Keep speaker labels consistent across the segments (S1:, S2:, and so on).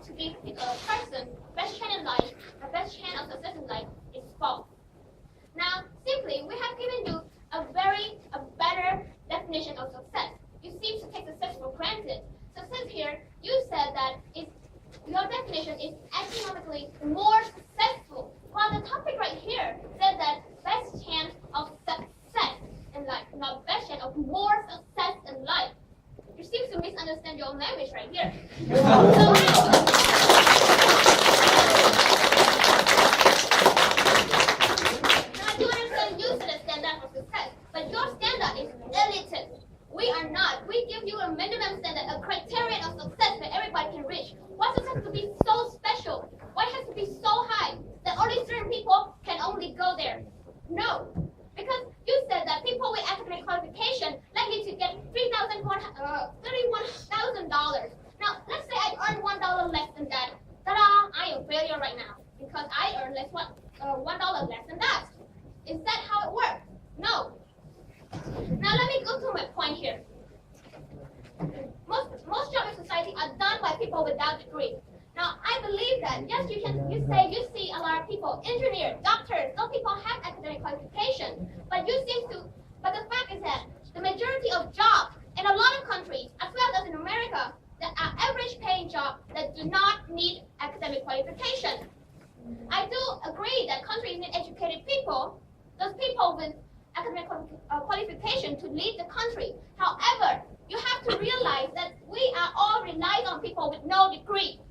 S1: to give a person best chance in life, the best chance of success in life is false. Now, simply, we have given you a better definition of success. You seem to take success for granted. Success here, you said that your definition is economically more successful, while the topic right here says that best chance of success in life, not best chance of more success in life. You seem to misunderstand your own language right here. Now I do understand you set a standard for success, but your standard is elitist. We are not. We give you a minimum standard, a criterion of success that everybody can reach. Why does it have to be so special? Why it has to be so high that only certain people can only go there? No. Because you said that people with academic qualification likely to get $31,000. Now, let's say I earn $1 less than that. Ta-da! I am a failure right now because I earn $1 less than that. Is that how it works? No. Now, let me go to my point here. Most jobs in society are done by people without degree. Now, I believe that, yes, you see a lot of people, engineers, doctors, those people have academic qualification, but the fact is that the majority of jobs in a lot of countries, as well as in America, that are average paying jobs that do not need academic qualification. I do agree that countries need educated people, those people with academic qualification to lead the country. However, you have to realize that we are all relying on people with no degree.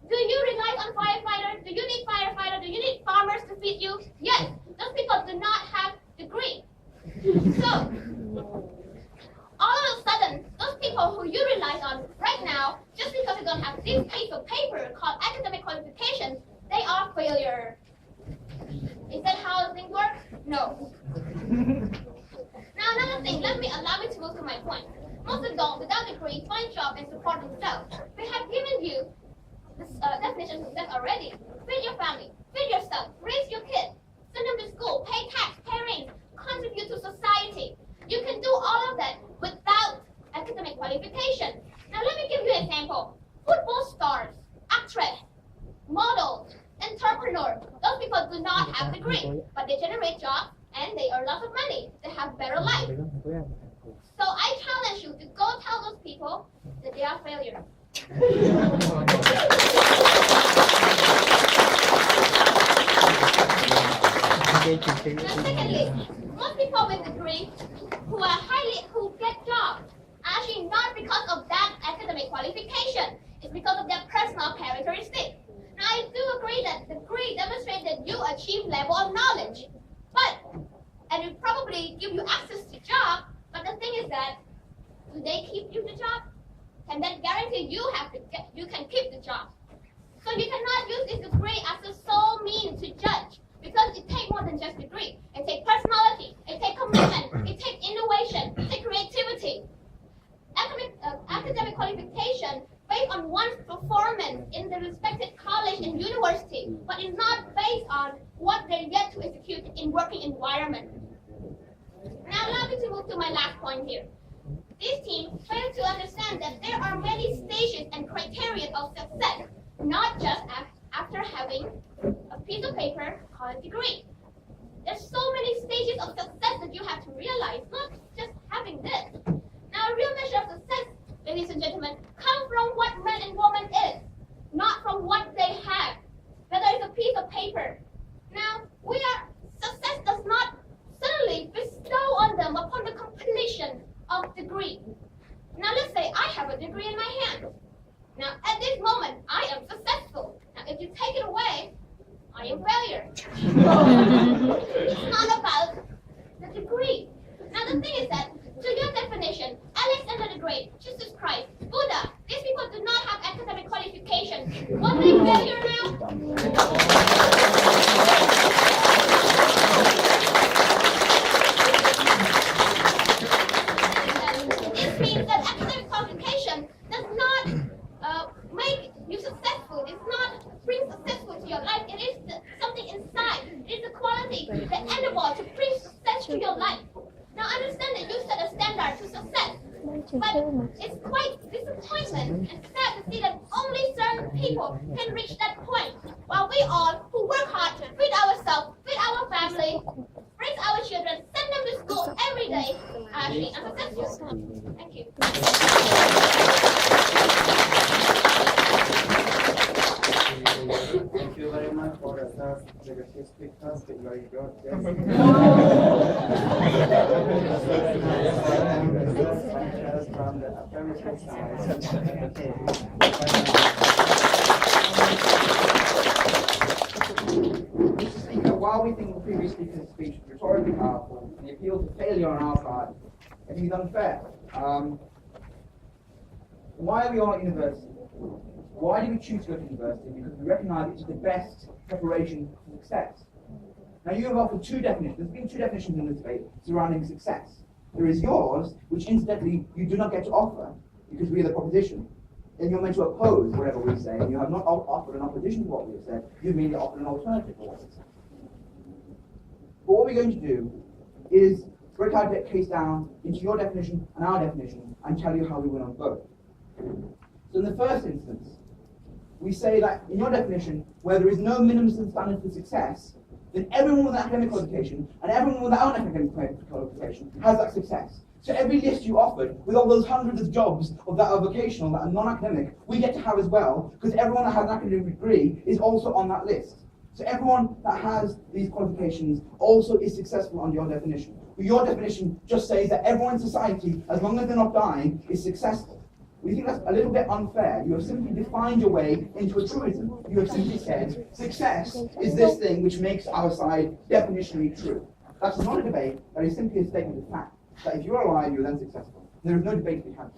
S1: Do you rely on firefighters? Do you need firefighters? Do you need farmers to feed you? Yes, those people do not have degree. So, all of a sudden, those people who you rely on right now, just because they don't have this piece of paper called academic qualifications, they are failures. Is that how things work? No. Now another thing, allow me to move to my point. Most adults without degree find jobs and support themselves. We have given you this definition of success already. Feed your family, feed yourself, raise your kids, send them to school, pay tax, pay rent, contribute to society. You can do all of that without academic qualification. Now let me give you an example. Football stars, actresses, models, entrepreneurs, those people do not have degree, but they generate jobs and they earn lots of money. They have better life. So I challenge you to go tell those people that they are failures. Now secondly, most people with degree who get jobs are actually not because of that academic qualification. It's because of their personal characteristics. Now I do agree that degree demonstrates that you achieve level of knowledge, and it probably give you access to job. But the thing is that, do they keep you the job? Can that guarantee you can keep the job? So you cannot use this degree as the sole means to judge, because it takes more than just degree. It takes personality, it takes commitment, it takes innovation, it takes creativity. Academic qualification based on one's performance in the respected college and university, but it's not based on what they're yet to execute in working environment. Now allow me to move to my last point here. This team failed to understand that there are many stages and criteria of success, not just after having a piece of paper called a degree. There's so many stages of success that you have to realize, not just having this. Now a real measure of success, ladies and gentlemen, comes from what man and woman is, not from what they have, whether it's a piece of paper. Now, success does not suddenly bestow on them upon the completion of degree. Now let's say I have a degree in my hand. Now at this moment, I am successful. Now if you take it away, I am failure. It's not about the degree. Now the thing is that, to your definition, Alexander the Great, Jesus Christ, Buddha, these people do not have academic qualification. Was they failure now? This means that academic qualification does not make you successful. It's not bring successful to your life. It is something inside. It is a quality, the enable to bring success to your life. Now understand that you set a standard to success, but it's quite disappointment and sad to see that only certain people can reach that point, while we all who work hard to feed ourselves, feed our family, raise our children, send them to school every day, are actually unsuccessful. Thank you.
S2: Thank you very much for the first leadership speakers. It's very good. From the affirmative side.
S3: While we think the previous speaker's speech was rhetorically powerful and the appeal to failure on our part, I think it's unfair. Why are we all at university? Why do we choose to go to university? Because we recognise it's the best preparation for success. Now you have offered two definitions. There's been two definitions in this debate surrounding success. There is yours, which incidentally you do not get to offer because we are the proposition. And you're meant to oppose whatever we say. You have not offered an opposition to what we have said. You've merely offered an alternative to what we have said. But what we're going to do is break our case down into your definition and our definition and tell you how we win on both. So in the first instance, we say that in your definition, where there is no minimum standard for success, then everyone with an academic qualification and everyone without an academic qualification has that success. So every list you offered, with all those hundreds of jobs of that are vocational, that are non-academic, we get to have as well, because everyone that has an academic degree is also on that list. So everyone that has these qualifications also is successful under your definition. But your definition just says that everyone in society, as long as they're not dying, is successful. We think that's a little bit unfair. You have simply defined your way into a truism. You have simply said, success is this thing which makes our side definitionally true. That's not a debate, that is simply a statement of fact. That if you're alive, you're then successful. There is no debate to be had.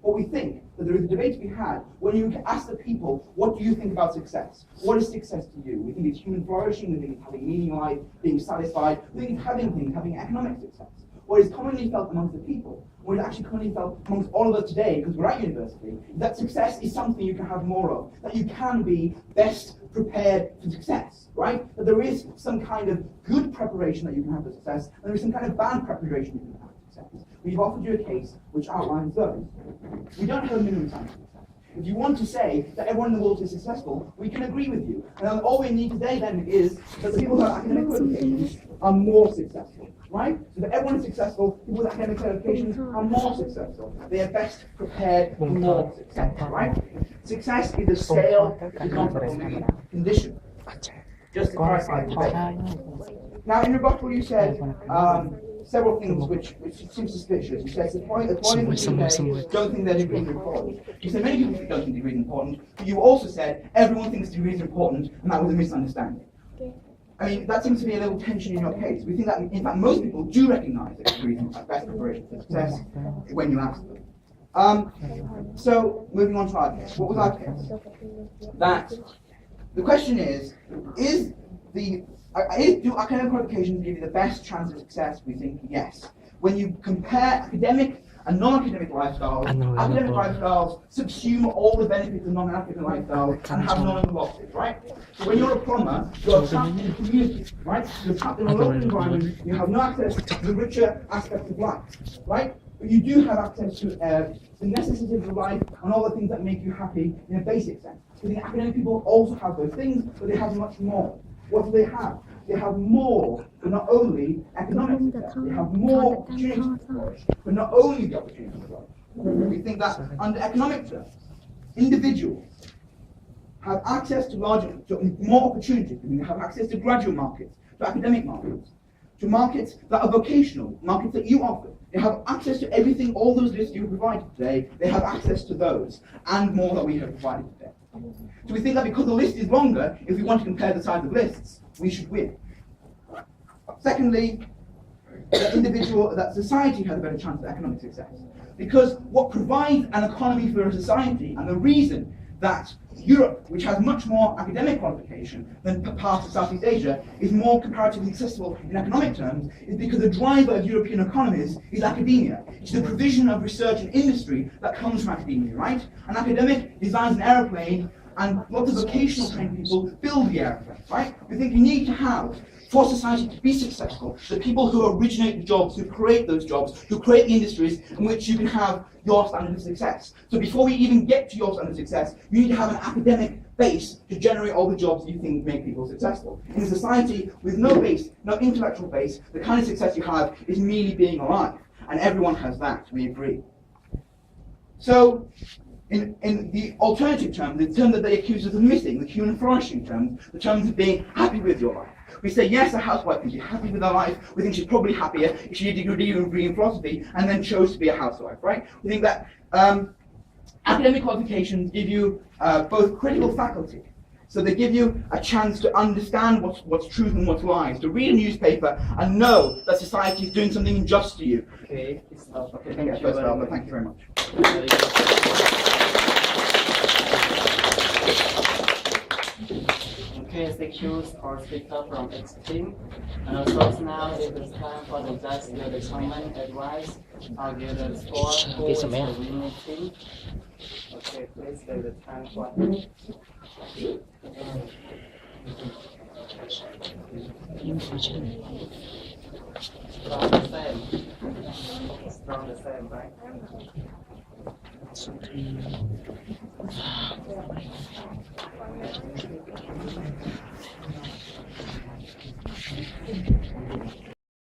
S3: But we think that there is a debate to be had when you ask the people, what do you think about success? What is success to you? We think it's human flourishing, we think it's having meaning in life, being satisfied, we think it's having economic success. What is commonly felt amongst the people, what is actually commonly felt amongst all of us today, because we're at university, that success is something you can have more of, that you can be best prepared for success, right? That there is some kind of good preparation that you can have for success, and there is some kind of bad preparation you can have for success. We've offered you a case which outlines those. We don't have a minimum time for success. If you want to say that everyone in the world is successful, we can agree with you. And all we need to say then is that the people who have academic qualifications are more successful, right? So that everyone is successful, people with academic qualifications are more successful. They are best prepared for more success, right? Success is a scale, it's not a condition. Just to clarify the debate. Now, in rebuttal, you said several things which seem suspicious. You said the point of the don't think that degree is important. You said many people don't think degree is important, but you also said everyone thinks degree is important, and that was a misunderstanding. I mean, that seems to be a little tension in your case. We think that, in fact, most people do recognise that degree is the best preparation for success when you ask them. So, moving on to our case. What was our case? That the question is do academic qualifications give you the best chance of success? We think yes. When you compare academic and non-academic lifestyles, academic lifestyles subsume all the benefits of non-academic lifestyles and have none of the losses, right? So when you're a plumber, you're trapped in a community, right? You're trapped in a local environment, you have no access to the richer aspects of life, right? But you do have access to the necessities of life and all the things that make you happy in a basic sense. So the academic people also have those things, but they have much more. What do they have? They have more, but not only economic success. They have more opportunities to flourish, but not only the opportunity to flourish. We think that under economic terms, individuals have access to more opportunities. They have access to graduate markets, to academic markets, to markets that are vocational, markets that you offer. They have access to everything, all those lists you provided today, they have access to those, and more that we have provided today. So we think that because the list is longer, if we want to compare the size of lists, we should win. Secondly, that society has a better chance of economic success. Because what provides an economy for a society, and the reason that Europe, which has much more academic qualification than parts of Southeast Asia, is more comparatively successful in economic terms, is because the driver of European economies is academia. It's the provision of research and industry that comes from academia, right? An academic designs an aeroplane, and lots of vocational trained people build the aeroplane, right? We think you need to have, for society to be successful, the people who originate the jobs, who create those jobs, who create the industries in which you can have your standard of success. So before we even get to your standard of success, you need to have an academic base to generate all the jobs you think make people successful. In a society with no base, no intellectual base, the kind of success you have is merely being alive. And everyone has that, we agree. So, in the alternative terms, the term that they accuse us of missing, the human flourishing terms, the terms of being happy with your life. We say, yes, a housewife can be happy with her life. We think she's probably happier if she did a degree in philosophy and then chose to be a housewife, right? We think that academic qualifications give you both critical faculty. So they give you a chance to understand what's truth and what's lies, to read a newspaper and know that society is doing something unjust to you.
S2: Okay, it's up.
S3: Okay, thank you very much.
S4: Okay, excuse our speaker from X team. And also now it is time for the judge to determine advice or give the score who is the winning team. Okay, please take the time for it. From the same, right?